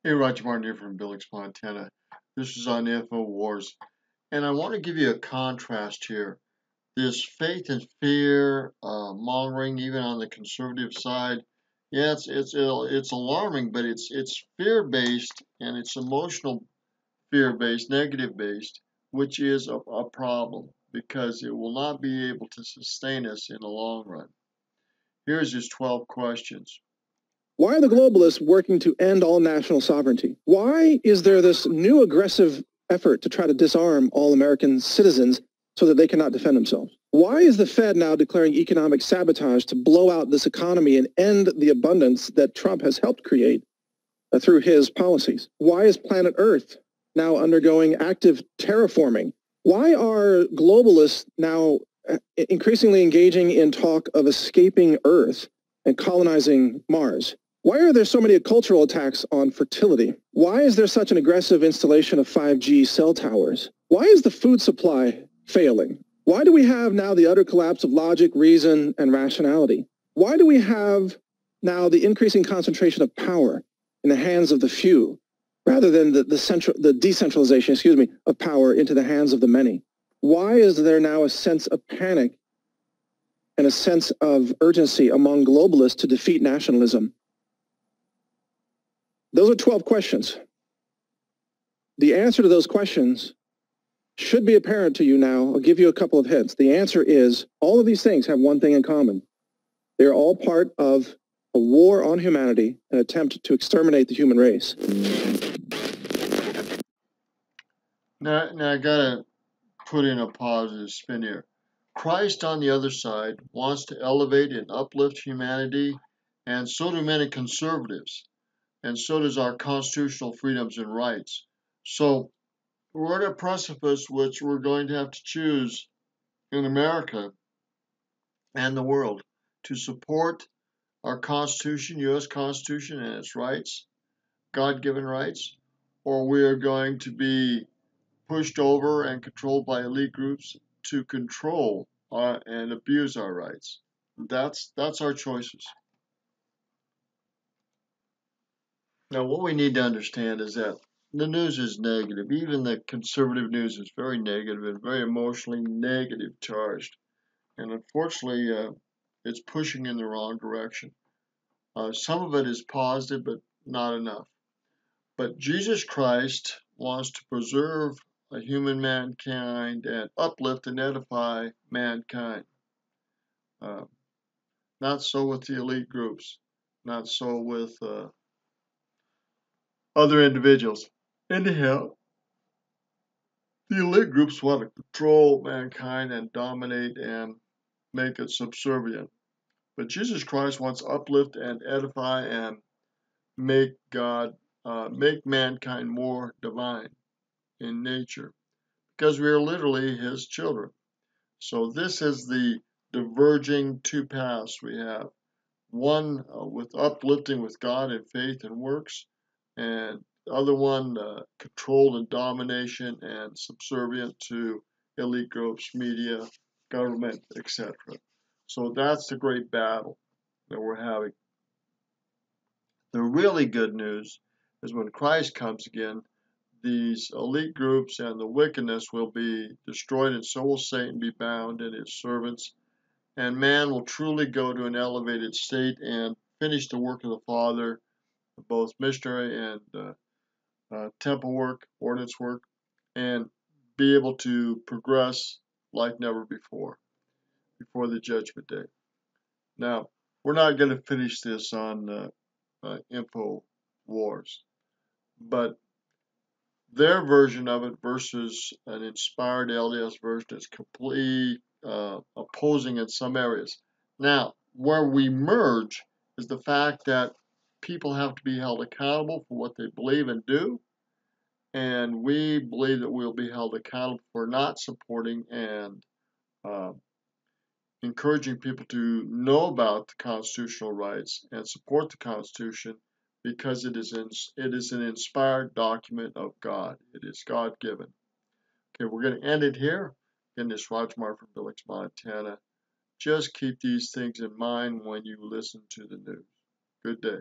Hey, Roger Martin here from Billings, Montana. This is on InfoWars, and I want to give you a contrast here. This faith and fear mongering, even on the conservative side, yeah, it's alarming, but it's fear-based and it's emotional fear-based, negative-based, which is a problem because it will not be able to sustain us in the long run. Here's his 12 questions. Why are the globalists working to end all national sovereignty? Why is there this new aggressive effort to try to disarm all American citizens so that they cannot defend themselves? Why is the Fed now declaring economic sabotage to blow out this economy and end the abundance that Trump has helped create through his policies? Why is planet Earth now undergoing active terraforming? Why are globalists now increasingly engaging in talk of escaping Earth and colonizing Mars? Why are there so many cultural attacks on fertility? Why is there such an aggressive installation of 5G cell towers? Why is the food supply failing? Why do we have now the utter collapse of logic, reason, and rationality? Why do we have now the increasing concentration of power in the hands of the few rather than the decentralization, of power into the hands of the many? Why is there now a sense of panic and a sense of urgency among globalists to defeat nationalism? Those are 12 questions. The answer to those questions should be apparent to you now. I'll give you a couple of hints. The answer is all of these things have one thing in common. They're all part of a war on humanity, an attempt to exterminate the human race. Now I gotta put in a positive spin here. Christ, on the other side, wants to elevate and uplift humanity, and so do many conservatives, and so does our constitutional freedoms and rights. So we're at a precipice which we're going to have to choose in America and the world to support our Constitution, U.S. Constitution, and its rights, God-given rights, or we are going to be pushed over and controlled by elite groups to control and abuse our rights. That's our choices. Now, what we need to understand is that the news is negative. Even the conservative news is very negative and very emotionally negative charged. And unfortunately, it's pushing in the wrong direction. Some of it is positive, but not enough. But Jesus Christ wants to preserve a human mankind and uplift and edify mankind. Not so with the elite groups, not so with other individuals. Anyhow, the elite groups want to control mankind and dominate and make it subservient. But Jesus Christ wants to uplift and edify and make mankind more divine in nature, because we are literally his children. So this is the diverging two paths we have. One with uplifting with God and faith and works, and the other one controlled and domination and subservient to elite groups, media, government, etc. So that's the great battle that we're having. The really good news is when Christ comes again, these elite groups and the wickedness will be destroyed, and so will Satan be bound and his servants, and man will truly go to an elevated state and finish the work of the Father, both missionary and temple work, ordinance work, and be able to progress like never before the judgment day. Now, we're not going to finish this on InfoWars, but their version of it versus an inspired LDS version is completely opposing in some areas. Now, where we merge is the fact that people have to be held accountable for what they believe and do, and we believe that we'll be held accountable for not supporting and encouraging people to know about the constitutional rights and support the Constitution, because it is an inspired document of God. It is God-given. Okay, we're going to end it here. Again, this is Roger Martin from Billings, Montana. Just keep these things in mind when you listen to the news. Good day.